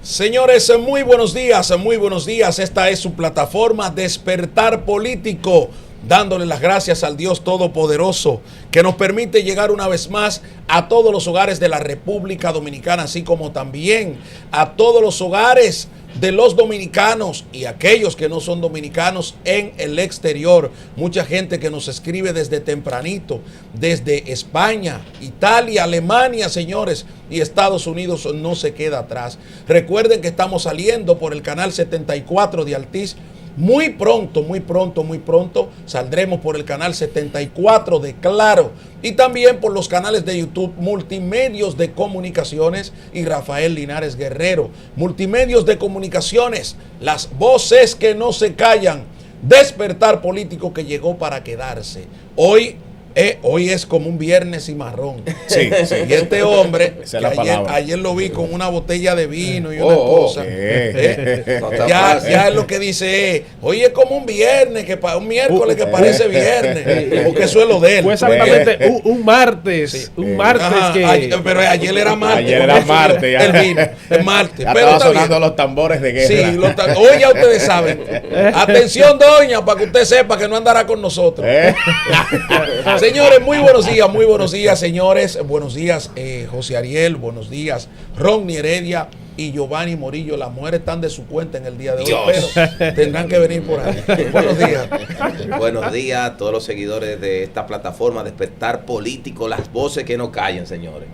Señores, muy buenos días, muy buenos días. Esta es su plataforma Despertar Político, dándole las gracias al Dios Todopoderoso que nos permite llegar una vez más a todos los hogares de la República Dominicana, así como también a todos los hogares de los dominicanos y aquellos que no son dominicanos en el exterior. Mucha gente que nos escribe desde tempranito, desde España, Italia, Alemania, señores, y Estados Unidos no se queda atrás. Recuerden que estamos saliendo por el canal 74 de Altiz. Muy pronto saldremos por el canal 74 de Claro y también por los canales de YouTube Multimedios de Comunicaciones y Rafael Linares Guerrero. Multimedios de Comunicaciones, las voces que no se callan. Despertar Político que llegó para quedarse. Hoy es como un viernes cimarrón. Sí. Y este hombre, que ayer lo vi con una botella de vino y una cosa. Ya es lo que dice, hoy es como un viernes, un miércoles que parece viernes. Porque eso es lo de él. Fue exactamente un martes. Sí. Un martes. Ajá, pero ayer era martes. Ayer era martes. Ya. El vino, el martes. Ya pero estaba sonando los tambores de guerra. Sí, hoy ya ustedes saben. Atención, doña, para que usted sepa que no andará con nosotros. Señores, muy buenos días, señores. Buenos días, José Ariel. Buenos días, Ronnie Heredia y Giovanni Morillo. Las mujeres están de su cuenta en el día de hoy, pero tendrán que venir por ahí. Buenos días. Buenos días a todos los seguidores de esta plataforma Despertar Político, las voces que no callan, señores.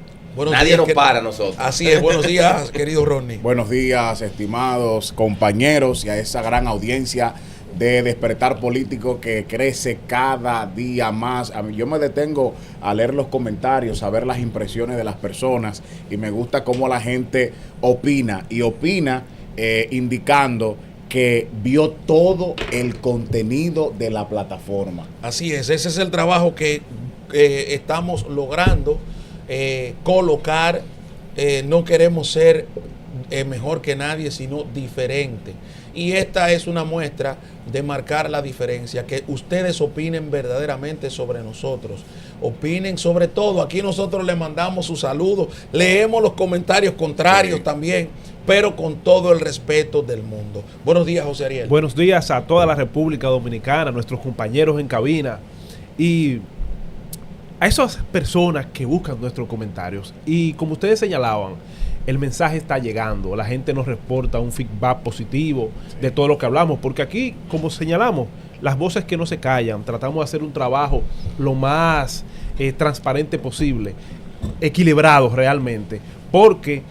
Nadie nos para a nosotros. Así es, buenos días, querido Ronnie. Buenos días, estimados compañeros y a esa gran audiencia de Despertar Político que crece cada día más. Yo me detengo a leer los comentarios, a ver las impresiones de las personas y me gusta cómo la gente opina indicando que vio todo el contenido de la plataforma. Así es, ese es el trabajo que estamos logrando colocar. No queremos ser mejor que nadie, sino diferente. Y esta es una muestra de marcar la diferencia, que ustedes opinen verdaderamente sobre nosotros. Opinen sobre todo. Aquí nosotros le mandamos sus saludos, leemos los comentarios contrarios también, pero con todo el respeto del mundo. Buenos días, José Ariel. Buenos días a toda la República Dominicana, nuestros compañeros en cabina y a esas personas que buscan nuestros comentarios. Y como ustedes señalaban, el mensaje está llegando, la gente nos reporta un feedback positivo de todo lo que hablamos, porque aquí, como señalamos, las voces que no se callan, tratamos de hacer un trabajo lo más transparente posible, equilibrado realmente, porque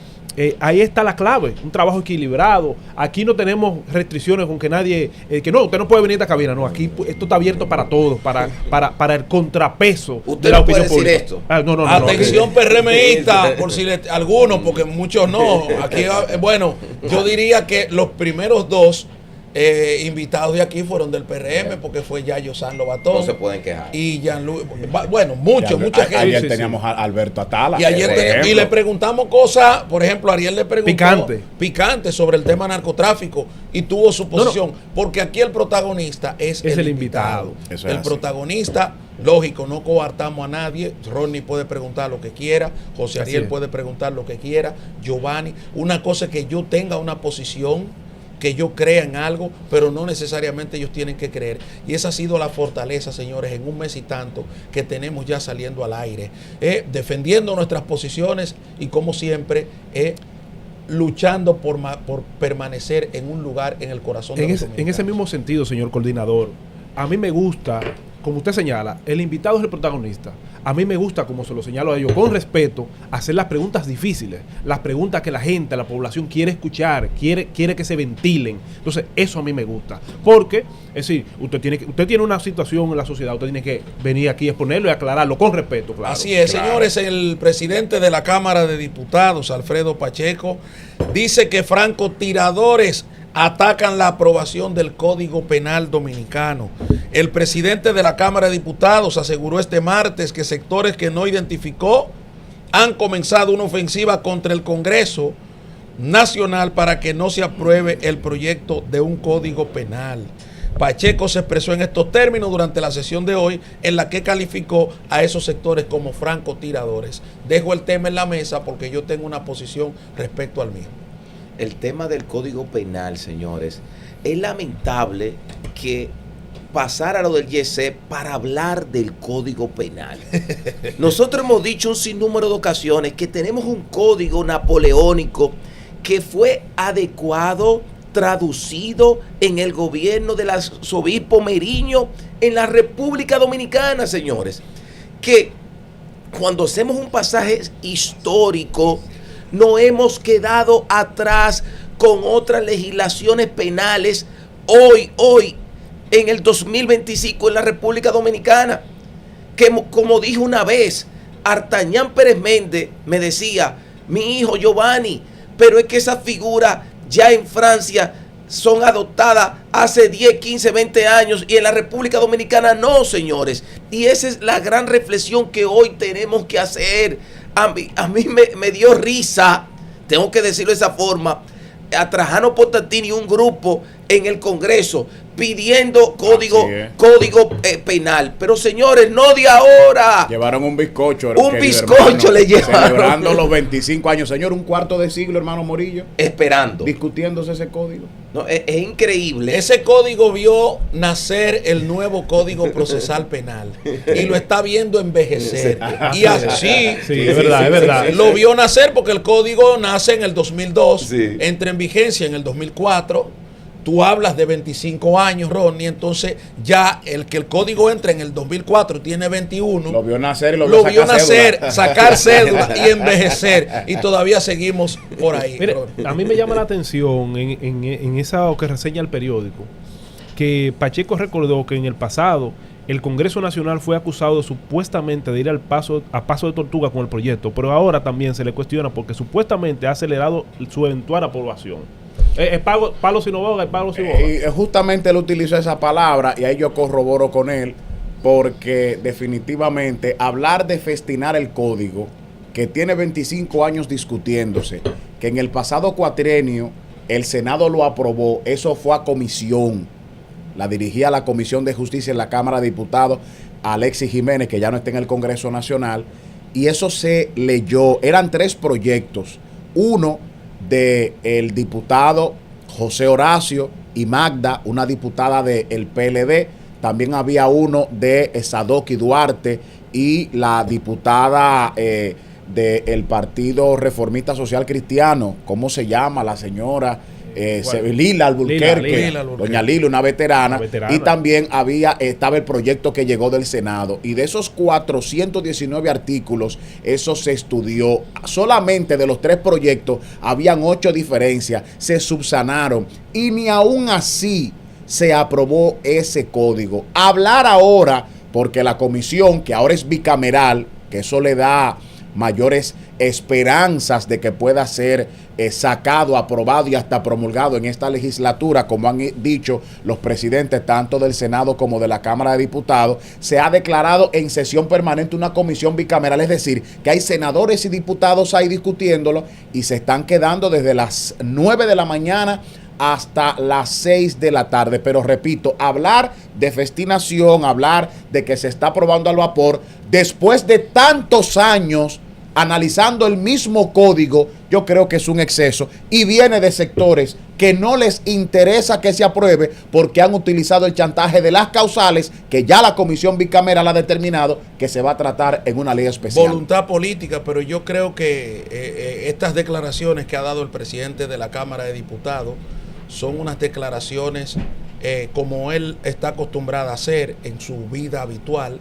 ahí está la clave, un trabajo equilibrado. Aquí no tenemos restricciones con que nadie, que no, usted no puede venir a esta cabina, no, aquí esto está abierto para todos, para el contrapeso de la no opinión puede decir pública. esto. Atención, PRMista, por si algunos, porque muchos no. Aquí, bueno, yo diría que los primeros dos invitados de aquí fueron del PRM, porque fue Yayo San Lobatón. No se pueden quejar. Y Jean-Louis, mucha gente. Ayer teníamos a Alberto Atala. Y le preguntamos cosas, por ejemplo, Ariel le preguntó picante sobre el tema narcotráfico y tuvo su posición, porque aquí el protagonista es el invitado. El protagonista, lógico, no coartamos a nadie. Ronnie puede preguntar lo que quiera, José Ariel puede preguntar lo que quiera, Giovanni. Una cosa es que yo tenga una posición, que yo crea en algo, pero no necesariamente ellos tienen que creer. Y esa ha sido la fortaleza, señores, en un mes y tanto que tenemos ya saliendo al aire, defendiendo nuestras posiciones y, como siempre, luchando por permanecer en un lugar en el corazón de los dominicanos. En ese mismo sentido, señor coordinador, a mí me gusta, como usted señala, el invitado es el protagonista. A mí me gusta, como se lo señalo a ellos, con respeto, hacer las preguntas difíciles, las preguntas que la gente, la población quiere escuchar, quiere que se ventilen. Entonces, eso a mí me gusta. Porque, es decir, usted tiene una situación en la sociedad, usted tiene que venir aquí a exponerlo y aclararlo con respeto, claro. Así es, señores, el presidente de la Cámara de Diputados, Alfredo Pacheco, dice que francotiradores atacan la aprobación del Código Penal Dominicano. El presidente de la Cámara de Diputados aseguró este martes que sectores que no identificó han comenzado una ofensiva contra el Congreso Nacional para que no se apruebe el proyecto de un Código Penal. Pacheco se expresó en estos términos durante la sesión de hoy, en la que calificó a esos sectores como francotiradores. Dejo el tema en la mesa porque yo tengo una posición respecto al mismo. el tema del Código Penal, señores, es lamentable que pasar a lo del YC para hablar del Código Penal. Nosotros hemos dicho un sinnúmero de ocasiones que tenemos un código napoleónico que fue adecuado, traducido en el gobierno del arzobispo Meriño en la República Dominicana, señores. Que cuando hacemos un pasaje histórico, no hemos quedado atrás con otras legislaciones penales hoy, en el 2025 en la República Dominicana. Que como dijo una vez, Artañán Pérez Méndez me decía, mi hijo Giovanni, pero es que esas figuras ya en Francia son adoptadas hace 10, 15, 20 años y en la República Dominicana no, señores. Y esa es la gran reflexión que hoy tenemos que hacer. A mí me dio risa, tengo que decirlo de esa forma, a Trajano Portantini y un grupo en el Congreso pidiendo código penal. Pero señores, no de ahora. Llevaron un bizcocho. Un bizcocho le llevaron. Celebrando los 25 años. Señor, un cuarto de siglo, hermano Morillo. Esperando. Discutiéndose ese código. No, es increíble. Ese código vio nacer el nuevo Código Procesal Penal y lo está viendo envejecer. Y así, sí, es verdad. Lo vio nacer porque el código nace en el 2002, sí, entra en vigencia en el 2004. Tú hablas de 25 años, Ronnie, entonces ya el código entra en el 2004 tiene 21. Lo vio nacer y lo vio nacer, sacar cédula y envejecer. Y todavía seguimos por ahí. Mire, a mí me llama la atención en esa que reseña el periódico, que Pacheco recordó que en el pasado el Congreso Nacional fue acusado supuestamente de ir a paso de tortuga con el proyecto, pero ahora también se le cuestiona porque supuestamente ha acelerado su eventual aprobación. Es palo sin boga, es palo sin boga. Y justamente él utilizó esa palabra y ahí yo corroboro con él, porque definitivamente hablar de festinar el código, que tiene 25 años discutiéndose, que en el pasado cuatrienio el Senado lo aprobó, eso fue a comisión, la dirigía la Comisión de Justicia en la Cámara de Diputados, Alexis Jiménez, que ya no está en el Congreso Nacional, y eso se leyó, eran 3 proyectos, uno del diputado José Horacio y Magda, una diputada del PLD, también había uno de Sadoki Duarte y la diputada del Partido Reformista Social Cristiano, ¿cómo se llama la señora? Lila Alburquerque, doña Lila, una veterana, y también estaba el proyecto que llegó del Senado, y de esos 419 artículos, eso se estudió, solamente de los 3 proyectos habían 8 diferencias, se subsanaron, y ni aún así se aprobó ese código. Hablar ahora, porque la comisión, que ahora es bicameral, que eso le da mayores esperanzas de que pueda ser sacado, aprobado y hasta promulgado en esta legislatura, como han dicho los presidentes tanto del Senado como de la Cámara de Diputados, se ha declarado en sesión permanente una comisión bicameral, es decir, que hay senadores y diputados ahí discutiéndolo y se están quedando desde las 9 de la mañana hasta las 6 de la tarde. Pero repito, hablar de festinación, hablar de que se está aprobando al vapor, después de tantos años analizando el mismo código, yo creo que es un exceso y viene de sectores que no les interesa que se apruebe porque han utilizado el chantaje de las causales que ya la comisión bicameral ha determinado que se va a tratar en una ley especial. Voluntad política, pero yo creo que estas declaraciones que ha dado el presidente de la Cámara de Diputados son unas declaraciones como él está acostumbrado a hacer en su vida habitual,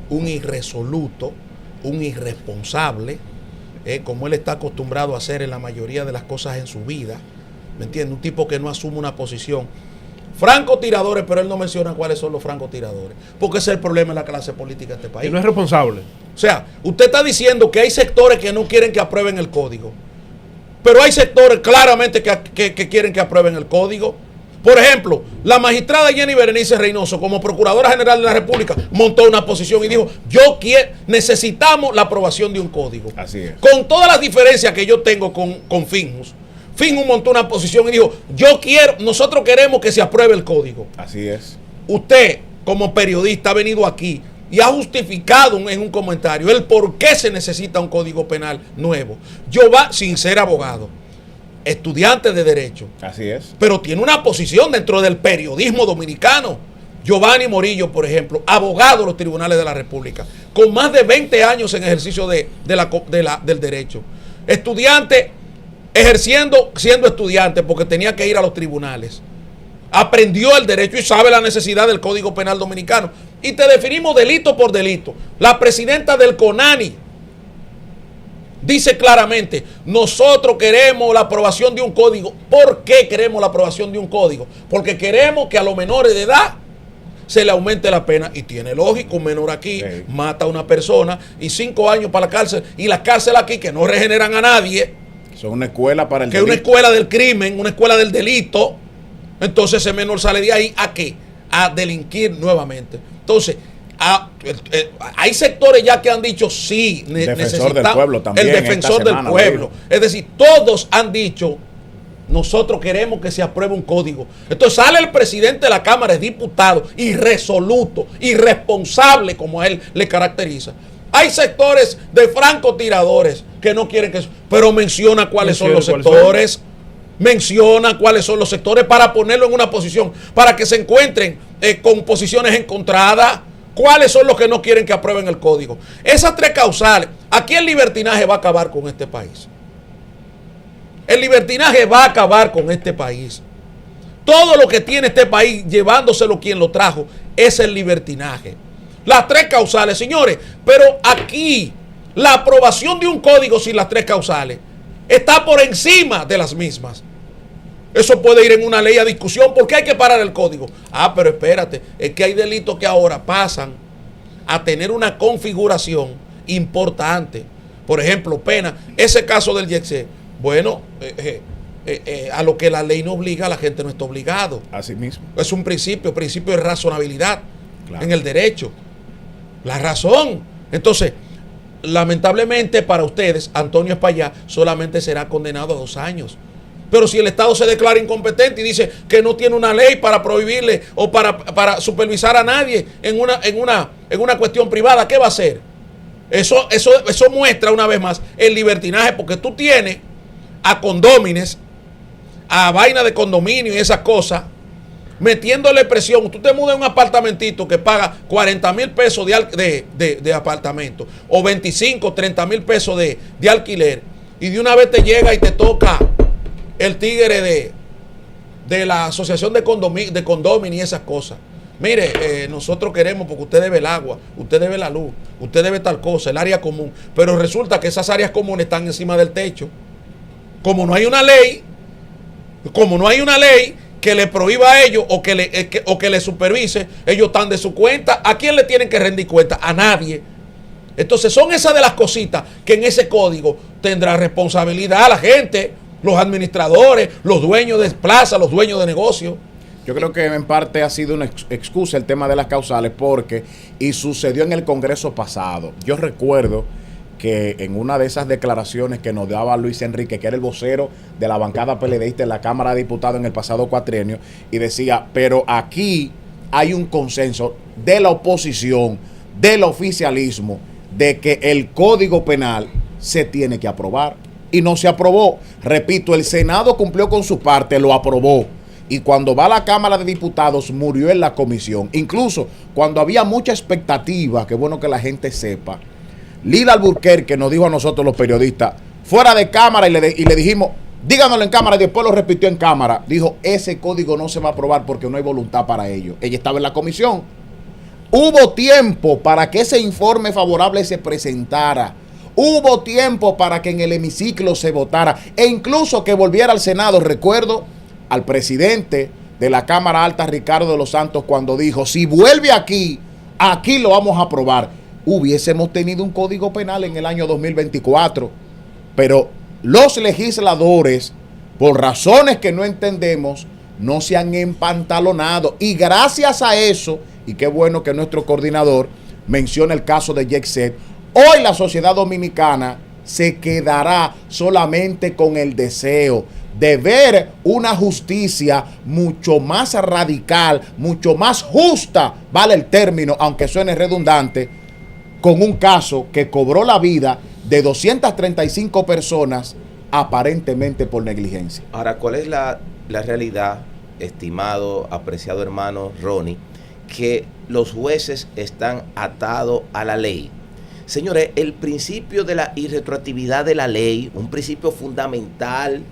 un irresoluto, un irresponsable, como él está acostumbrado a hacer en la mayoría de las cosas en su vida, ¿me entiende? Un tipo que no asume una posición. Francotiradores, pero él no menciona cuáles son los francotiradores, porque ese es el problema de la clase política de este país. Y no es responsable. O sea, usted está diciendo que hay sectores que no quieren que aprueben el código, pero hay sectores claramente que quieren que aprueben el código. Por ejemplo, la magistrada Jenny Berenice Reynoso, como Procuradora General de la República, montó una posición y dijo, necesitamos la aprobación de un código. Así es. Con todas las diferencias que yo tengo con Finjus. Finjus montó una posición y dijo, nosotros queremos que se apruebe el código. Así es. Usted, como periodista, ha venido aquí y ha justificado en un comentario el por qué se necesita un código penal nuevo. Sin ser abogado. estudiante de Derecho, Así es. pero tiene una posición dentro del periodismo dominicano. Giovanni Morillo, por ejemplo, abogado de los tribunales de la República, con más de 20 años en ejercicio del derecho. Estudiante, siendo estudiante, porque tenía que ir a los tribunales. Aprendió el derecho y sabe la necesidad del Código Penal dominicano. Y te definimos delito por delito. La presidenta del CONANI dice claramente, nosotros queremos la aprobación de un código. ¿Por qué queremos la aprobación de un código? Porque queremos que a los menores de edad se le aumente la pena. Y tiene lógico, un menor aquí mata a una persona y 5 años para la cárcel. Y las cárceles aquí que no regeneran a nadie. Son una escuela para el delito. Que es una escuela del crimen, una escuela del delito. Entonces ese menor sale de ahí ¿a qué? A delinquir nuevamente. Entonces, hay sectores ya que han dicho sí, defensor del pueblo también. El defensor del pueblo. Es decir, todos han dicho, nosotros queremos que se apruebe un código. Entonces sale el presidente de la Cámara de Diputados, irresoluto, irresponsable, como a él le caracteriza. Hay sectores de francotiradores que no quieren que eso, pero menciona cuáles son los sectores. Menciona cuáles son los sectores para ponerlo en una posición, para que se encuentren con posiciones encontradas. ¿Cuáles son los que no quieren que aprueben el código? Esas 3 causales. Aquí el libertinaje va a acabar con este país. El libertinaje va a acabar con este país. Todo lo que tiene este país, llevándoselo quien lo trajo, es el libertinaje. Las 3 causales, señores. Pero aquí, la aprobación de un código sin las 3 causales está por encima de las mismas. Eso puede ir en una ley a discusión. ¿Por qué hay que parar el código? Pero espérate, es que hay delitos que ahora pasan a tener una configuración importante. Por ejemplo, pena. Ese caso del YECSE. Bueno, a lo que la ley no obliga, la gente no está obligado. Así mismo. Es un principio de razonabilidad en el derecho. La razón. Entonces, lamentablemente para ustedes, Antonio Espaillá solamente será condenado a 2 años. Pero si el Estado se declara incompetente y dice que no tiene una ley para prohibirle o para supervisar a nadie en una cuestión privada, ¿qué va a hacer? Eso muestra una vez más el libertinaje, porque tú tienes a condómines, a vaina de condominio y esas cosas, metiéndole presión. Tú te mudas en un apartamentito que paga 40 mil pesos de apartamento o 25, 30 mil pesos de alquiler, y de una vez te llega y te toca el tigre de la asociación de condominio y esas cosas. Mire, nosotros queremos, porque usted debe el agua, usted debe la luz, usted debe tal cosa, el área común, pero resulta que esas áreas comunes están encima del techo. Como no hay una ley que le prohíba a ellos o que le supervise, ellos están de su cuenta. ¿A quién le tienen que rendir cuenta? A nadie. Entonces son esas de las cositas que en ese código tendrá responsabilidad la gente, los administradores, los dueños de plaza, los dueños de negocio. Yo creo que en parte ha sido una excusa el tema de las causales, porque, y sucedió en el Congreso pasado, yo recuerdo que en una de esas declaraciones que nos daba Luis Enrique, que era el vocero de la bancada PLDista en la Cámara de Diputados en el pasado cuatrienio, y decía, pero aquí hay un consenso de la oposición, del oficialismo, de que el Código Penal se tiene que aprobar. Y no se aprobó. Repito, el Senado cumplió con su parte, lo aprobó. Y cuando va a la Cámara de Diputados, murió en la comisión. Incluso cuando había mucha expectativa, que bueno que la gente sepa, Lila Alburquerque nos dijo a nosotros los periodistas, fuera de cámara, y le dijimos, díganoslo en cámara, y después lo repitió en cámara. Dijo, ese código no se va a aprobar porque no hay voluntad para ello. Ella estaba en la comisión. Hubo tiempo para que ese informe favorable se presentara. Hubo tiempo para que en el hemiciclo se votara e incluso que volviera al Senado. Recuerdo al presidente de la Cámara Alta, Ricardo de los Santos, cuando dijo, si vuelve aquí lo vamos a aprobar. Hubiésemos tenido un código penal en el año 2024, pero los legisladores, por razones que no entendemos, no se han empantalonado, y gracias a eso, y qué bueno que nuestro coordinador menciona el caso de YECSE, hoy la sociedad dominicana se quedará solamente con el deseo de ver una justicia mucho más radical, mucho más justa, vale el término, aunque suene redundante, con un caso que cobró la vida de 235 personas aparentemente por negligencia. Ahora, ¿cuál es la realidad, estimado, apreciado hermano Ronnie? Que los jueces están atados a la ley. Señores, el principio de la irretroactividad de la ley, un principio fundamental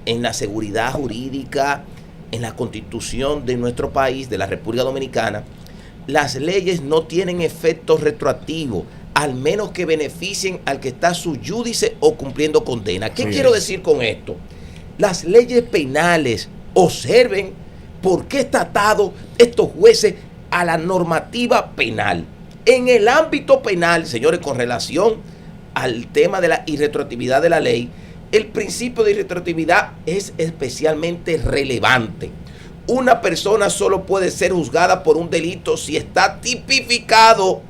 en la seguridad jurídica, en la constitución de nuestro país, de la República Dominicana, las leyes no tienen efecto retroactivo, al menos que beneficien al que está su júdice o cumpliendo condena. ¿Qué quiero decir con esto? Las leyes penales observen por qué está atado estos jueces a la normativa penal. En el ámbito penal, señores, con relación al tema de la irretroactividad de la ley, el principio de irretroactividad es especialmente relevante. Una persona solo puede ser juzgada por un delito si está tipificado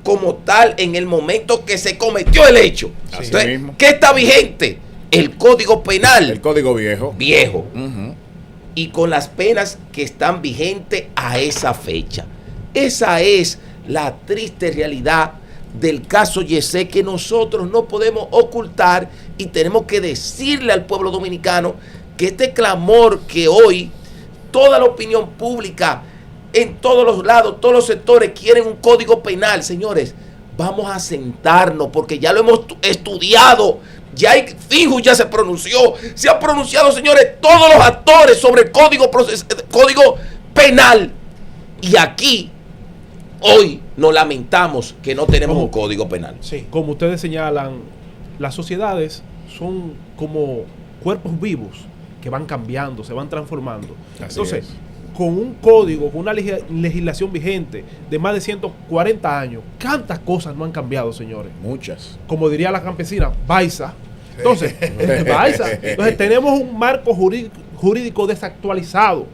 como tal en el momento que se cometió el hecho. Así Entonces, mismo. ¿qué está vigente? El Código Penal. El Código Viejo. Viejo. Ujú. Y con las penas que están vigentes a esa fecha. Esa es la triste realidad del caso Yesé, que nosotros no podemos ocultar y tenemos que decirle al pueblo dominicano que este clamor que hoy toda la opinión pública en todos los lados, todos los sectores quieren un código penal, señores, vamos a sentarnos porque ya lo hemos estudiado. Ya hay, Fijo ya se pronunció, se han pronunciado, señores, todos los actores sobre el código penal. Y aquí, hoy, nos lamentamos que no tenemos un código penal. Sí. Como ustedes señalan, las sociedades son como cuerpos vivos que van cambiando, se van transformando. Así Entonces, es. con un código, con una legislación vigente de más de 140 años, ¿cuántas cosas no han cambiado, señores? Muchas. Como diría la campesina, Baiza. Entonces, Baiza. Entonces, tenemos un marco jurídico desactualizado,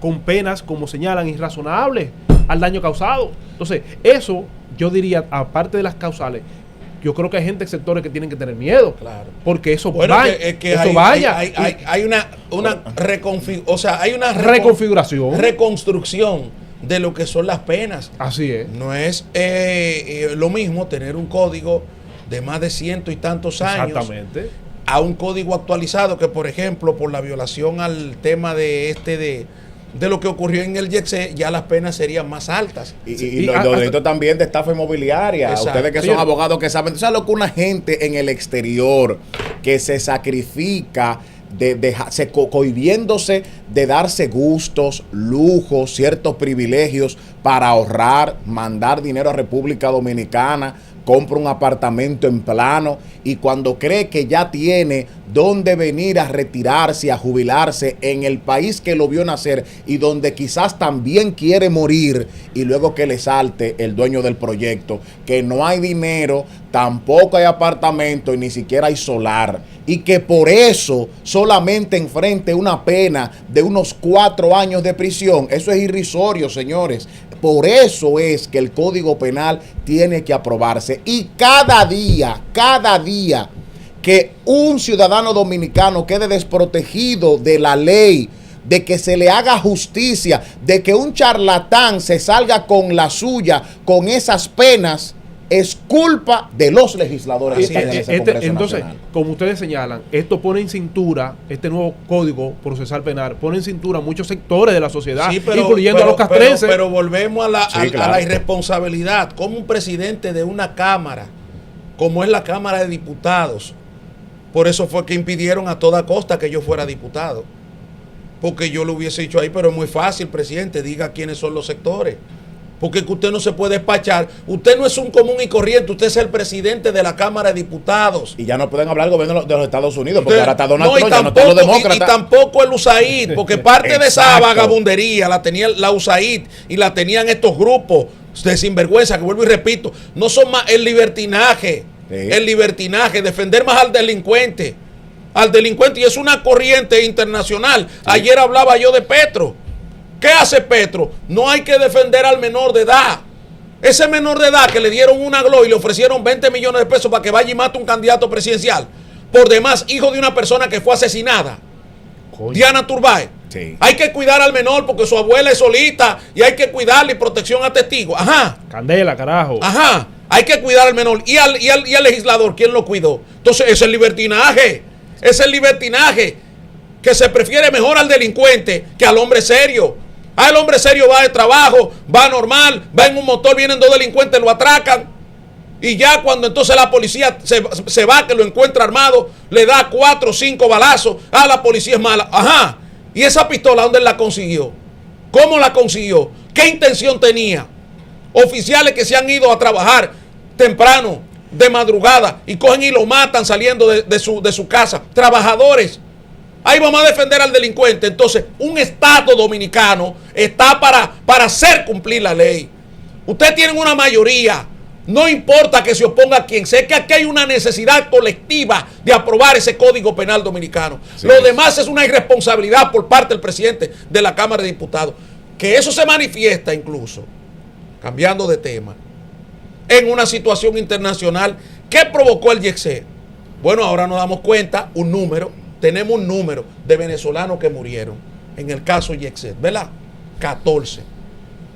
con penas, como señalan, irrazonables al daño causado. Entonces, eso, yo diría, aparte de las causales, yo creo que hay gente, sectores que tienen que tener miedo. Claro. Porque eso Bueno, vaya. Eso vaya. Hay una reconfiguración. reconstrucción de lo que son las penas. Así es. No es lo mismo tener un código de más de 100 y tantos años Exactamente. a un código actualizado que, por ejemplo, por la violación al tema de lo que ocurrió en el YECE, ya las penas serían más altas. Y los delitos también de estafa inmobiliaria. Exacto. Ustedes que son abogados que saben. ¿Tú sabes lo que una gente en el exterior que se sacrifica cohibiéndose de darse gustos, lujos, ciertos privilegios para ahorrar, mandar dinero a República Dominicana, compra un apartamento en plano y cuando cree que ya tiene dónde venir a retirarse, a jubilarse en el país que lo vio nacer y donde quizás también quiere morir, y luego que le salte el dueño del proyecto que no hay dinero, tampoco hay apartamento y ni siquiera hay solar, y que por eso solamente enfrente una pena de unos 4 años de prisión. Eso es irrisorio, señores. Por eso es que el Código Penal tiene que aprobarse. Y cada día que un ciudadano dominicano quede desprotegido de la ley, de que se le haga justicia, de que un charlatán se salga con la suya, con esas penas, es culpa de los legisladores. Entonces, como ustedes señalan, esto pone en cintura, este nuevo código procesal penal, pone en cintura muchos sectores de la sociedad, Sí, incluyendo a los castrenses. Pero volvemos a la Claro. irresponsabilidad. Como un presidente de una cámara, como es la Cámara de Diputados, por eso fue que impidieron a toda costa que yo fuera diputado. Porque yo lo hubiese dicho ahí, pero es muy fácil, presidente, diga quiénes son los sectores. Porque que usted no se puede despachar. Usted no es un común y corriente, usted es el presidente de la Cámara de Diputados. Y ya no pueden hablar del gobierno de los Estados Unidos, porque Usted- ahora está Donald no, y Trump, ya no tampoco, están los demócratas. y tampoco el USAID, porque parte de esa Exacto. vagabundería la tenía la USAID y la tenían estos grupos de sinvergüenza, que vuelvo y repito, no son más el libertinaje, defender más al delincuente, y es una corriente internacional. Sí. Ayer hablaba yo de Petro. ¿Qué hace Petro? No hay que defender al menor de edad. Ese menor de edad que le dieron una gloria y le ofrecieron 20 millones de pesos para que vaya y mate un candidato presidencial, por demás, hijo de una persona que fue asesinada, Coño. Diana Turbay. Sí. Hay que cuidar al menor porque su abuela es solita y hay que cuidarle y protección a testigos. Ajá. Candela, carajo. Ajá. Hay que cuidar al menor. ¿Y al legislador quién lo cuidó? Entonces, ese es el libertinaje. Es el libertinaje, que se prefiere mejor al delincuente que al hombre serio. El hombre serio va de trabajo, va normal, va en un motor, vienen dos delincuentes, lo atracan. Y ya cuando entonces la policía se va, que lo encuentra armado, le da 4 o 5 balazos. La policía es mala. Ajá. ¿Y esa pistola dónde la consiguió? ¿Cómo la consiguió? ¿Qué intención tenía? Oficiales que se han ido a trabajar temprano, de madrugada, y cogen y lo matan saliendo de su casa. Trabajadores. Ahí vamos a defender al delincuente. Entonces, un Estado dominicano está para hacer cumplir la ley. Ustedes tienen una mayoría. No importa que se oponga a quien. Sé que aquí hay una necesidad colectiva de aprobar ese Código Penal dominicano. Sí. Lo demás es una irresponsabilidad por parte del presidente de la Cámara de Diputados. Que eso se manifiesta incluso, cambiando de tema, en una situación internacional. ¿Qué provocó el YECSE? Bueno, ahora nos damos cuenta, tenemos un número de venezolanos que murieron en el caso YECSE, ¿verdad? 14.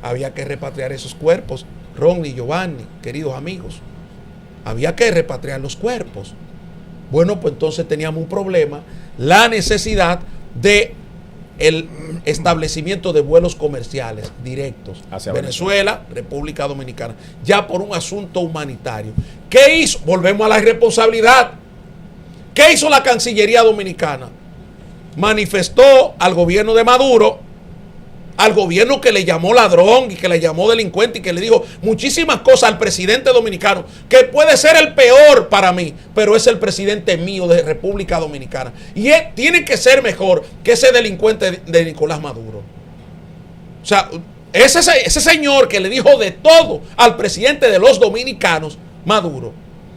Había que repatriar esos cuerpos. Ron y Giovanni, queridos amigos, había que repatriar los cuerpos. Bueno, pues entonces teníamos un problema, la necesidad de el establecimiento de vuelos comerciales directos hacia Venezuela, República Dominicana, ya por un asunto humanitario. ¿Qué hizo? Volvemos a la irresponsabilidad. ¿Qué hizo la Cancillería Dominicana? Manifestó al gobierno de Maduro, al gobierno que le llamó ladrón y que le llamó delincuente y que le dijo muchísimas cosas al presidente dominicano, que puede ser el peor para mí, pero es el presidente mío de República Dominicana. Y él tiene que ser mejor que ese delincuente de Nicolás Maduro. O sea, ese señor que le dijo de todo al presidente de los dominicanos, Maduro.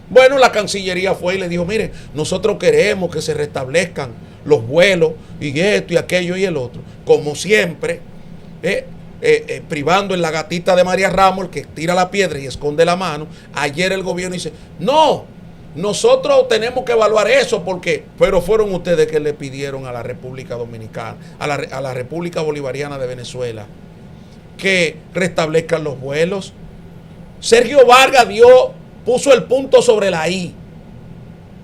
Bueno, la Cancillería fue y le dijo, mire, nosotros queremos que se restablezcan los vuelos y esto y aquello y el otro. Como siempre, privando en la gatita de María Ramos, el que tira la piedra y esconde la mano. Ayer el gobierno dice, no, nosotros tenemos que evaluar eso porque, pero fueron ustedes que le pidieron a la República Dominicana, a la República Bolivariana de Venezuela, que restablezcan los vuelos. Sergio Vargas puso el punto sobre la I.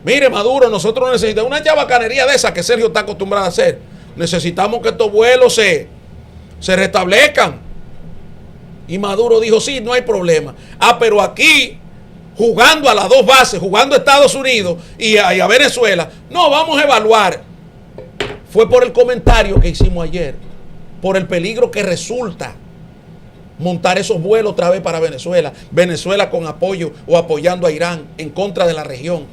Mire, Maduro, nosotros necesitamos una chabacanería de esa que Sergio está acostumbrado a hacer. Necesitamos que estos vuelos se restablezcan. Y Maduro dijo, sí, no hay problema. Pero aquí, jugando a las dos bases, jugando a Estados Unidos y a Venezuela, no, vamos a evaluar. Fue por el comentario que hicimos ayer, por el peligro que resulta montar esos vuelos otra vez para Venezuela. Venezuela con apoyo o apoyando a Irán en contra de la región.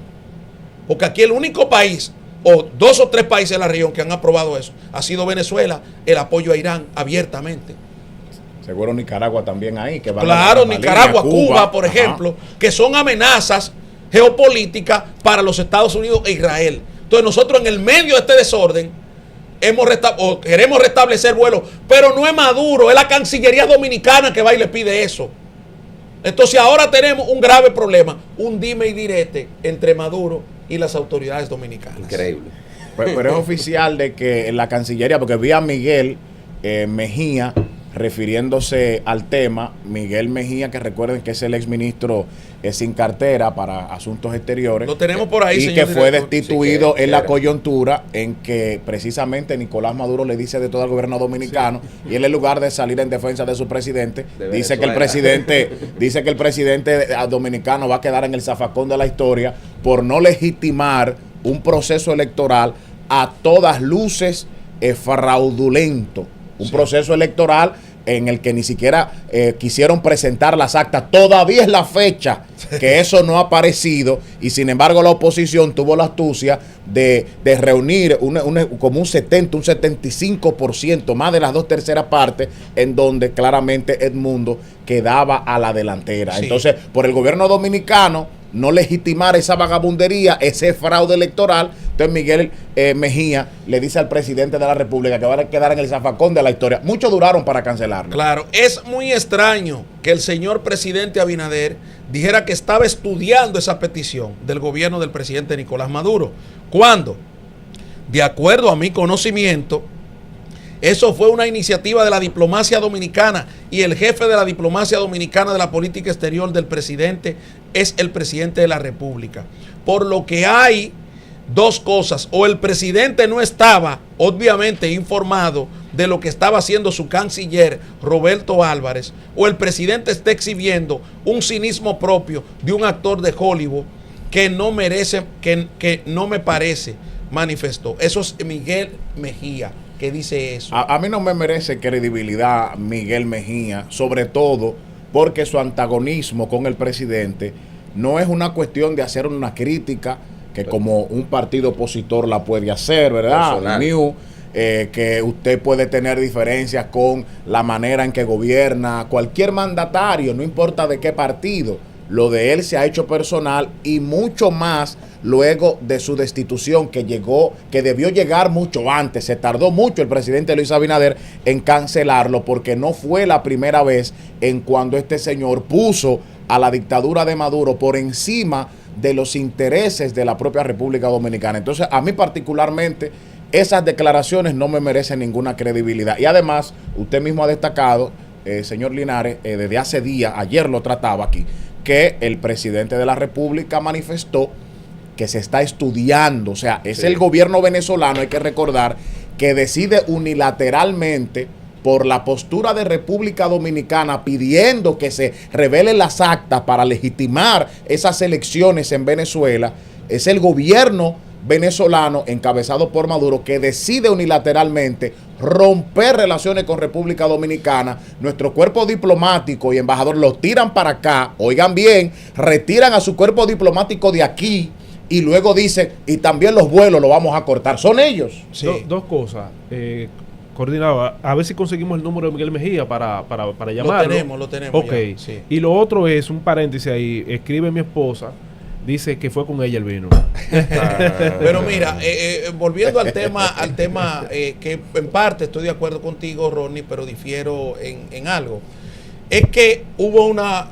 Porque aquí el único país, o 2 o 3 países de la región que han aprobado eso, ha sido Venezuela, el apoyo a Irán abiertamente. Seguro Nicaragua también ahí. Que claro, Nicaragua, Cuba, por ejemplo, que son amenazas geopolíticas para los Estados Unidos e Israel. Entonces nosotros en el medio de este desorden queremos restablecer vuelos, pero no es Maduro, es la Cancillería Dominicana que va y le pide eso. Entonces ahora tenemos un grave problema, un dime y direte entre Maduro y las autoridades dominicanas. Increíble. Pero es oficial de que en la Cancillería, porque vi a Miguel Mejía refiriéndose al tema, Miguel Mejía, que recuerden que es el exministro sin cartera para asuntos exteriores. Lo tenemos por ahí, y señor que fue director. destituido Sí, en la coyuntura en que precisamente Nicolás Maduro le dice de todo al gobierno dominicano, sí. Y él en lugar de salir en defensa de su presidente, dice que el presidente dominicano va a quedar en el zafacón de la historia por no legitimar un proceso electoral a todas luces fraudulento. Un proceso electoral en el que ni siquiera quisieron presentar las actas. Todavía es la fecha que eso no ha aparecido y sin embargo la oposición tuvo la astucia de reunir como un 70, un 75%, más de las 2/3 partes, en donde claramente Edmundo quedaba a la delantera. Sí. Entonces, por el gobierno dominicano no legitimar esa vagabundería, ese fraude electoral, entonces Miguel Mejía le dice al presidente de la República que va a quedar en el zafacón de la historia. Muchos duraron para cancelarlo. Claro, es muy extraño que el señor presidente Abinader dijera que estaba estudiando esa petición del gobierno del presidente Nicolás Maduro, cuando, de acuerdo a mi conocimiento, eso fue una iniciativa de la diplomacia dominicana y el jefe de la diplomacia dominicana de la política exterior del presidente es el presidente de la República. Por lo que hay dos cosas: o el presidente no estaba obviamente informado de lo que estaba haciendo su canciller Roberto Álvarez, o el presidente está exhibiendo un cinismo propio de un actor de Hollywood que no merece, que no me parece, manifestó. Eso es Miguel Mejía que dice eso. A mí no me merece credibilidad Miguel Mejía, sobre todo porque su antagonismo con el presidente no es una cuestión de hacer una crítica que como un partido opositor la puede hacer, ¿verdad? Que usted puede tener diferencias con la manera en que gobierna cualquier mandatario, no importa de qué partido. Lo de él se ha hecho personal y mucho más luego de su destitución que debió llegar mucho antes. Se tardó mucho el presidente Luis Abinader en cancelarlo porque no fue la primera vez en cuando este señor puso a la dictadura de Maduro por encima de los intereses de la propia República Dominicana. Entonces, a mí particularmente, esas declaraciones no me merecen ninguna credibilidad. Y además, usted mismo ha destacado, señor Linares, desde hace días, ayer lo trataba aquí, que el presidente de la República manifestó que se está estudiando, o sea, es el gobierno venezolano, hay que recordar, que decide unilateralmente por la postura de República Dominicana pidiendo que se revelen las actas para legitimar esas elecciones en Venezuela. Es el gobierno venezolano encabezado por Maduro que decide unilateralmente romper relaciones con República Dominicana. Nuestro cuerpo diplomático y embajador los tiran para acá, oigan bien, retiran a su cuerpo diplomático de aquí y luego dicen, y también los vuelos los vamos a cortar. Son ellos. Sí. Dos cosas. Coordinado, a ver si conseguimos el número de Miguel Mejía para llamarlo. Lo tenemos. Ok. Ya, sí. Y lo otro es, un paréntesis ahí, escribe mi esposa, dice que fue con ella el vino. Pero mira, volviendo al tema que en parte estoy de acuerdo contigo, Ronnie, pero difiero en algo. Es que hubo una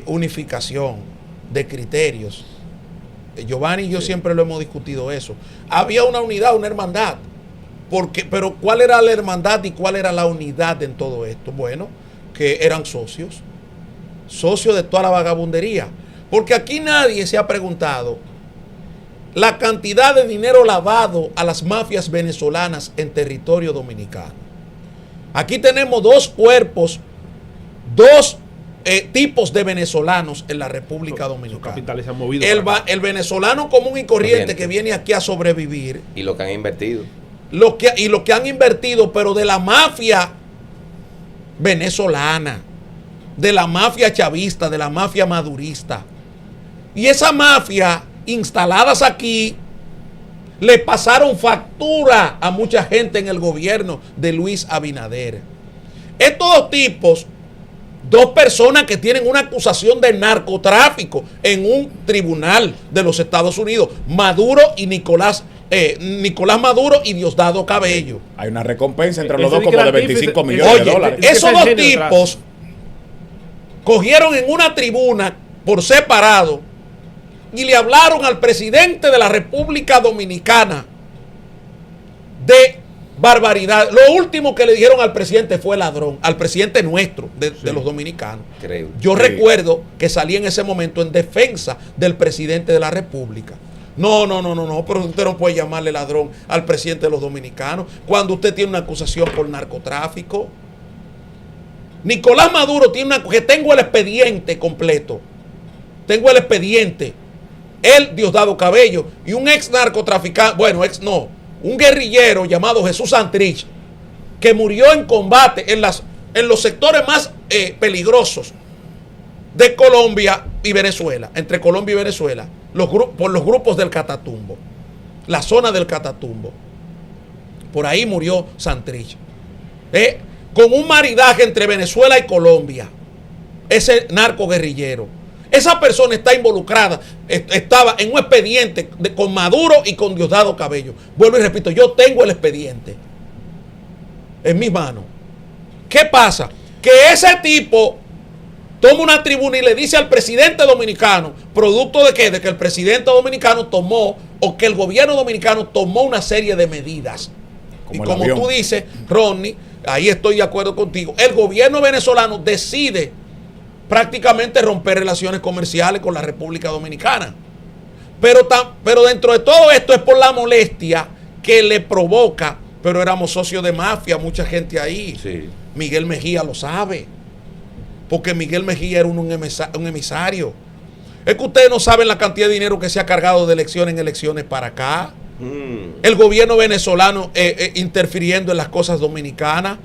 unificación de criterios. Giovanni y yo siempre lo hemos discutido eso. Había una unidad, una hermandad. Pero ¿cuál era la hermandad y cuál era la unidad en todo esto? Bueno, que eran socios de toda la vagabundería. Porque aquí nadie se ha preguntado la cantidad de dinero lavado a las mafias venezolanas en territorio dominicano. Aquí tenemos dos cuerpos, dos tipos de venezolanos en la República Dominicana. Capitales se han movido. El venezolano común y corriente que viene aquí a sobrevivir. Y lo que han invertido. Lo que han invertido, pero de la mafia venezolana, de la mafia chavista, de la mafia madurista. Y esa mafia, instaladas aquí, le pasaron factura a mucha gente en el gobierno de Luis Abinader. Estos dos tipos, dos personas que tienen una acusación de narcotráfico en un tribunal de los Estados Unidos, Maduro y Nicolás Maduro y Diosdado Cabello. Hay una recompensa entre los dos como de 25 millones de dólares. Esos dos tipos cogieron en una tribuna por separado y le hablaron al presidente de la República Dominicana de barbaridad. Lo último que le dijeron al presidente fue ladrón, al presidente nuestro, de los dominicanos. Creo. Yo recuerdo que salí en ese momento en defensa del presidente de la República. No, pero usted no puede llamarle ladrón al presidente de los dominicanos cuando usted tiene una acusación por narcotráfico. Nicolás Maduro tiene que tengo el expediente completo. Tengo el expediente. Él, Diosdado Cabello, y un ex narcotraficante, un guerrillero llamado Jesús Santrich, que murió en combate en los sectores más peligrosos de Colombia y Venezuela, entre Colombia y Venezuela, por los grupos del Catatumbo, la zona del Catatumbo. Por ahí murió Santrich. Con un maridaje entre Venezuela y Colombia, ese narco guerrillero. Esa persona está involucrada, estaba en un expediente con Maduro y con Diosdado Cabello. Vuelvo y repito, yo tengo el expediente en mis manos. ¿Qué pasa? Que ese tipo toma una tribuna y le dice al presidente dominicano, ¿producto de qué? De que el presidente dominicano tomó, o que el gobierno dominicano tomó una serie de medidas. Y como tú dices, Ronnie, ahí estoy de acuerdo contigo, el gobierno venezolano decide prácticamente romper relaciones comerciales con la República Dominicana. Pero dentro de todo esto es por la molestia que le provoca. Pero éramos socios de mafia, mucha gente ahí. Sí. Miguel Mejía lo sabe. Porque Miguel Mejía era un emisario. Es que ustedes no saben la cantidad de dinero que se ha cargado de elecciones en elecciones para acá. El gobierno venezolano interfiriendo en las cosas dominicanas,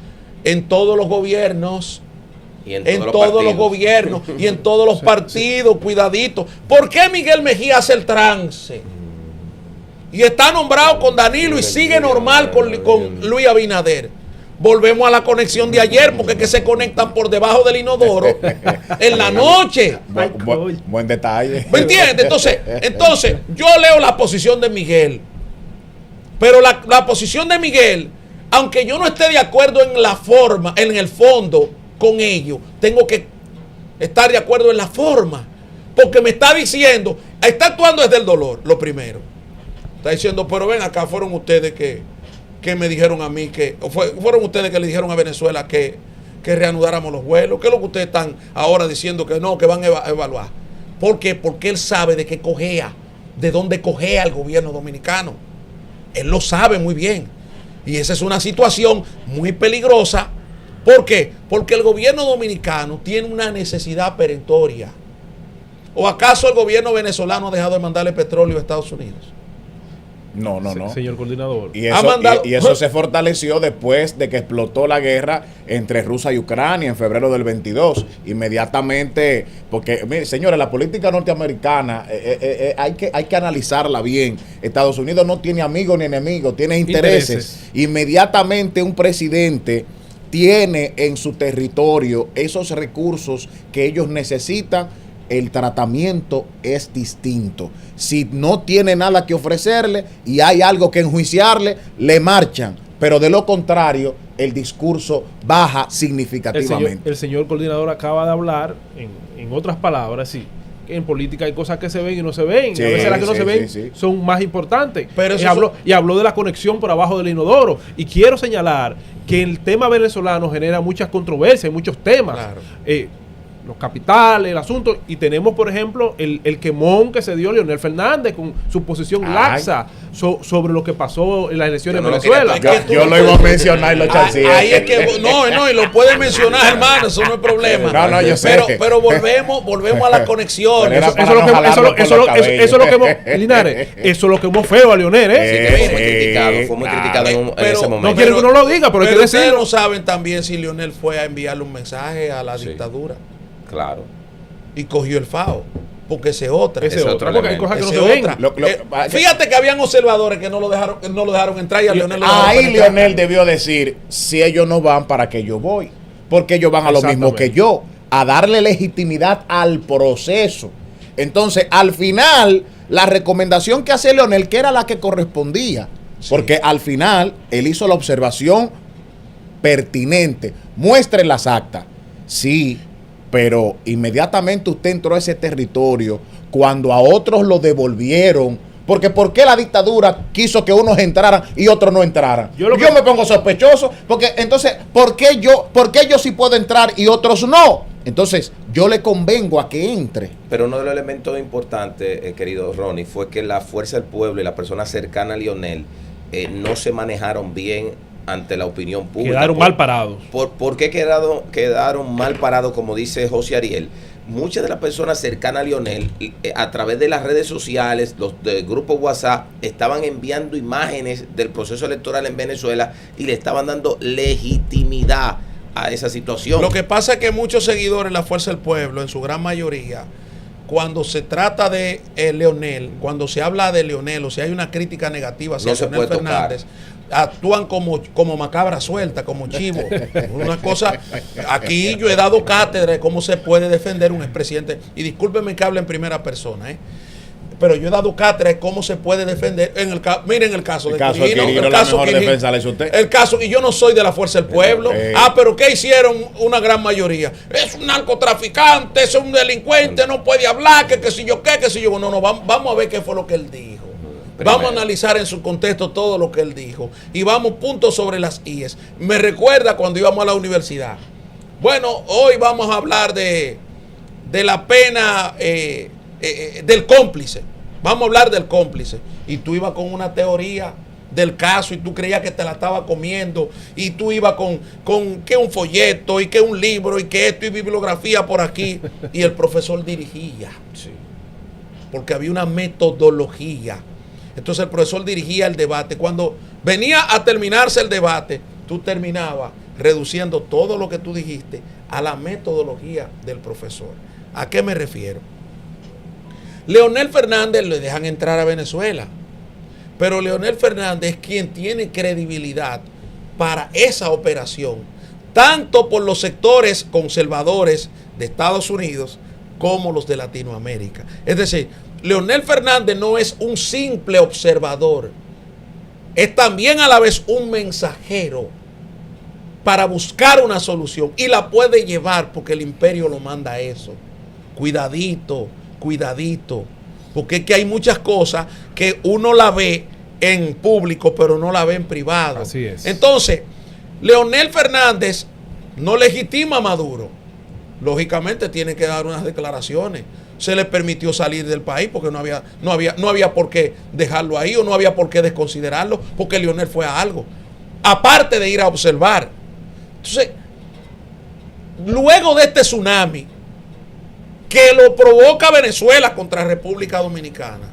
en todos los gobiernos. Y en todos los gobiernos y en todos los partidos, cuidadito. ¿Por qué Miguel Mejía hace el trance? Y está nombrado con Danilo y sigue normal con Luis Abinader. Volvemos a la conexión de ayer, porque es que se conectan por debajo del inodoro en la noche. Buen detalle. ¿Me entiendes? Entonces, yo leo la posición de Miguel. Pero la posición de Miguel, aunque yo no esté de acuerdo en la forma, en el fondo con ello, tengo que estar de acuerdo en la forma. Porque me está diciendo, está actuando desde el dolor, lo primero. Está diciendo, pero ven acá, fueron ustedes que me dijeron a mí fueron ustedes que le dijeron a Venezuela que reanudáramos los vuelos. ¿Qué es lo que ustedes están ahora diciendo que no, que van a evaluar? ¿Por qué? Porque él sabe de qué cojea, de dónde cojea el gobierno dominicano. Él lo sabe muy bien. Y esa es una situación muy peligrosa. ¿Por qué? Porque el gobierno dominicano tiene una necesidad perentoria. ¿O acaso el gobierno venezolano ha dejado de mandarle petróleo a Estados Unidos? No. Señor coordinador. Y eso se fortaleció después de que explotó la guerra entre Rusia y Ucrania en febrero del 22. Inmediatamente, porque, mire, señores, la política norteamericana hay que analizarla bien. Estados Unidos no tiene amigos ni enemigos, tiene intereses. Inmediatamente un presidente tiene en su territorio esos recursos que ellos necesitan, el tratamiento es distinto. Si no tiene nada que ofrecerle y hay algo que enjuiciarle, le marchan. Pero de lo contrario, el discurso baja significativamente. El señor coordinador acaba de hablar, en otras palabras, sí, que en política hay cosas que se ven y no se ven. Sí, a veces las que no se ven son más importantes. Pero habló de la conexión por abajo del inodoro. Y quiero señalar que el tema venezolano genera muchas controversias, muchos temas. Claro. Los capitales, el asunto, y tenemos por ejemplo el quemón que se dio Leonel Fernández con su posición laxa sobre lo que pasó en las elecciones en Venezuela. Yo lo iba a mencionar y lo chancé. Ahí es que y lo puedes mencionar, hermano, eso no es problema. No, yo sé. Pero volvemos a la conexión. Eso es lo que Linares, eso es lo que hemos feo a Leonel, fue muy criticado en ese momento. No quiero que uno lo diga, pero hay que decirlo. Ustedes no saben también si Leonel fue a enviarle un mensaje a la dictadura. Claro. Y cogió el FAO. Porque ese es otra. Ese es otra. Porque hay cosas que no se ven. Fíjate que habían observadores que no lo dejaron entrar y a Leonel ahí Leonel debió decir, si ellos no van, ¿para qué yo voy? Porque ellos van a lo mismo que yo, a darle legitimidad al proceso. Entonces, al final, la recomendación que hace Leonel, que era la que correspondía, porque al final él hizo la observación pertinente. Muestren las actas. Sí, pero inmediatamente usted entró a ese territorio cuando a otros lo devolvieron. Porque ¿por qué la dictadura quiso que unos entraran y otros no entraran? Yo me pongo sospechoso, porque entonces, ¿por qué yo sí puedo entrar y otros no? Entonces, yo le convengo a que entre. Pero uno de los elementos importantes, querido Ronnie, fue que la fuerza del pueblo y la persona cercana a Leonel no se manejaron bien ante la opinión pública. Quedaron mal parados. ¿Por qué quedaron mal parados, como dice José Ariel? Muchas de las personas cercanas a Leonel, a través de las redes sociales, los del grupo WhatsApp, estaban enviando imágenes del proceso electoral en Venezuela y le estaban dando legitimidad a esa situación. Lo que pasa es que muchos seguidores de la Fuerza del Pueblo, en su gran mayoría, cuando se trata de Leonel, cuando se habla de Leonel o si hay una crítica negativa hacia Leonel Fernández, actúan como macabra suelta, como chivo. Una cosa, aquí yo he dado cátedra de cómo se puede defender un expresidente, y discúlpenme que hable en primera persona, pero yo he dado cátedra de cómo se puede defender. Miren el caso de Quirino. El caso, y yo no soy de la Fuerza del Pueblo. Pero ¿qué hicieron una gran mayoría? Es un narcotraficante, es un delincuente, no puede hablar, que si yo qué, que si yo no, vamos a ver qué fue lo que él dijo. Vamos a analizar en su contexto todo lo que él dijo. Y vamos puntos sobre las IES. Me recuerda cuando íbamos a la universidad. Bueno, hoy vamos a hablar de la pena del cómplice. Vamos a hablar del cómplice. Y tú ibas con una teoría del caso y tú creías que te la estaba comiendo y tú ibas con que un folleto y que un libro y que esto y bibliografía por aquí y el profesor dirigía. Sí. Porque había una metodología. Entonces el profesor dirigía el debate. Cuando venía a terminarse el debate, tú terminabas reduciendo todo lo que tú dijiste a la metodología del profesor. ¿A qué me refiero? Leonel Fernández le dejan entrar a Venezuela, pero Leonel Fernández es quien tiene credibilidad para esa operación, tanto por los sectores conservadores de Estados Unidos como los de Latinoamérica. Es decir, Leonel Fernández no es un simple observador, es también a la vez un mensajero para buscar una solución y la puede llevar porque el imperio lo manda a eso. Cuidadito, cuidadito, porque es que hay muchas cosas que uno la ve en público pero no la ve en privado. Así es. Entonces, Leonel Fernández no legitima a Maduro. Lógicamente tiene que dar unas declaraciones. Se le permitió salir del país porque no había por qué dejarlo ahí o no había por qué desconsiderarlo porque Leonel fue a algo. Aparte de ir a observar. Entonces, luego de este tsunami que lo provoca Venezuela contra República Dominicana,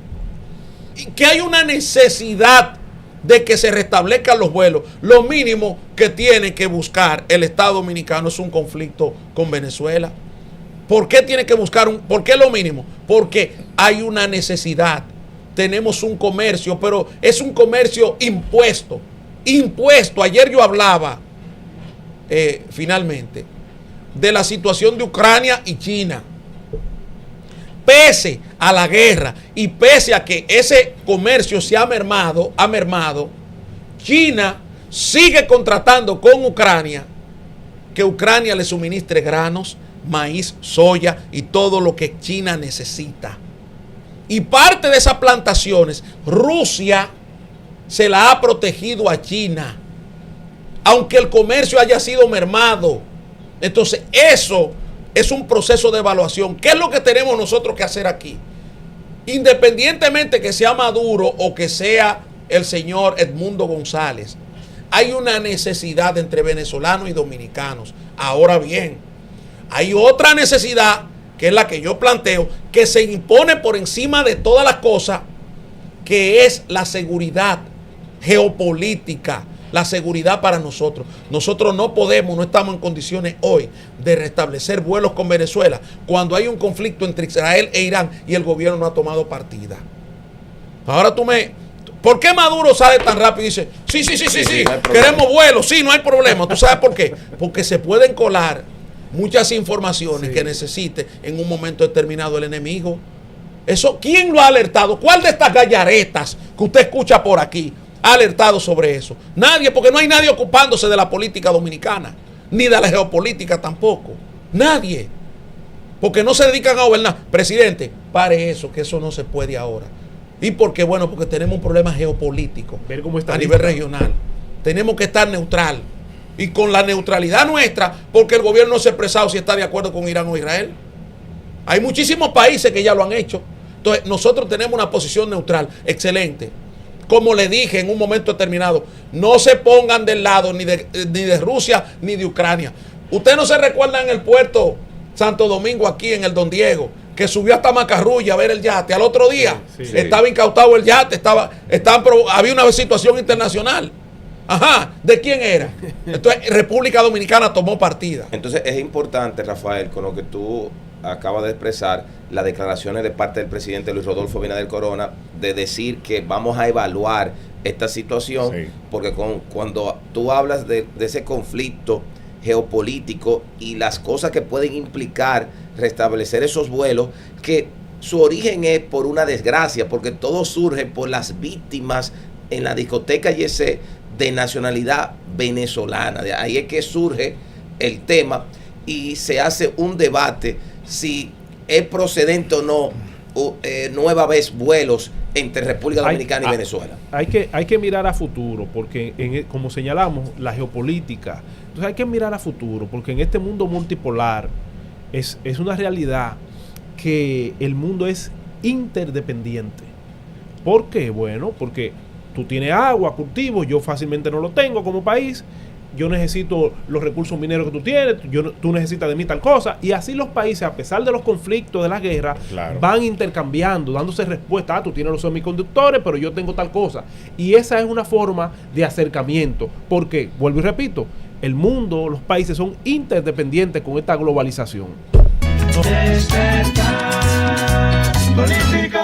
y que hay una necesidad de que se restablezcan los vuelos, lo mínimo que tiene que buscar el Estado Dominicano es un conflicto con Venezuela. ¿Por qué tiene que buscar por qué lo mínimo? Porque hay una necesidad. Tenemos un comercio, pero es un comercio impuesto. Impuesto. Ayer yo hablaba, finalmente, de la situación de Ucrania y China. Pese a la guerra y pese a que ese comercio se ha mermado, China sigue contratando con Ucrania que Ucrania le suministre granos, maíz, soya y todo lo que China necesita. Y parte de esas plantaciones, Rusia se la ha protegido a China, aunque el comercio haya sido mermado. Entonces, eso es un proceso de evaluación. ¿Qué es lo que tenemos nosotros que hacer aquí? Independientemente que sea Maduro o que sea el señor Edmundo González, hay una necesidad entre venezolanos y dominicanos. Ahora bien, hay otra necesidad que es la que yo planteo, que se impone por encima de todas las cosas, que es la seguridad geopolítica, la seguridad para nosotros. Nosotros no estamos en condiciones hoy de restablecer vuelos con Venezuela cuando hay un conflicto entre Israel e Irán y el gobierno no ha tomado partida. Ahora ¿por qué Maduro sale tan rápido y dice, sí, no queremos vuelos, sí, no hay problema? ¿Tú sabes por qué? Porque se pueden colar muchas informaciones que necesite en un momento determinado el enemigo. Eso, ¿quién lo ha alertado? ¿Cuál de estas gallaretas que usted escucha por aquí ha alertado sobre eso? Nadie, porque no hay nadie ocupándose de la política dominicana, ni de la geopolítica tampoco. Nadie. Porque no se dedican a gobernar. Presidente, pare eso, que eso no se puede ahora. ¿Y por qué? Bueno, porque tenemos un problema geopolítico ver cómo está a nivel regional. Tenemos que estar neutral. Y con la neutralidad nuestra, porque el gobierno no se ha expresado si está de acuerdo con Irán o Israel. Hay muchísimos países que ya lo han hecho. Entonces, nosotros tenemos una posición neutral. Excelente. Como le dije en un momento determinado, no se pongan del lado ni de Rusia ni de Ucrania. Usted no se recuerda en el puerto Santo Domingo, aquí en el Don Diego, que subió hasta Macarrulla a ver el yate. Al otro día estaba incautado el yate, había una situación internacional. Ajá, ¿de quién era? Entonces, República Dominicana tomó partida. Entonces, es importante, Rafael, con lo que tú acabas de expresar, las declaraciones de parte del presidente Luis Rodolfo Abinader Corona, de decir que vamos a evaluar esta situación, porque cuando tú hablas de ese conflicto geopolítico y las cosas que pueden implicar restablecer esos vuelos, que su origen es por una desgracia, porque todo surge por las víctimas en la discoteca YC de nacionalidad venezolana. De ahí es que surge el tema y se hace un debate si es procedente o no nueva vez vuelos entre República Dominicana y Venezuela. Hay que mirar a futuro, porque como señalamos, la geopolítica, entonces hay que mirar a futuro, porque en este mundo multipolar es una realidad que el mundo es interdependiente. ¿Por qué? Bueno, porque tú tienes agua, cultivo, yo fácilmente no lo tengo como país. Yo necesito los recursos mineros que tú tienes, tú necesitas de mí tal cosa. Y así los países, a pesar de los conflictos, de la guerra, Claro. van intercambiando, dándose respuesta. Ah, tú tienes los semiconductores, pero yo tengo tal cosa. Y esa es una forma de acercamiento. Porque, vuelvo y repito, el mundo, los países son interdependientes con esta globalización. Despertar político.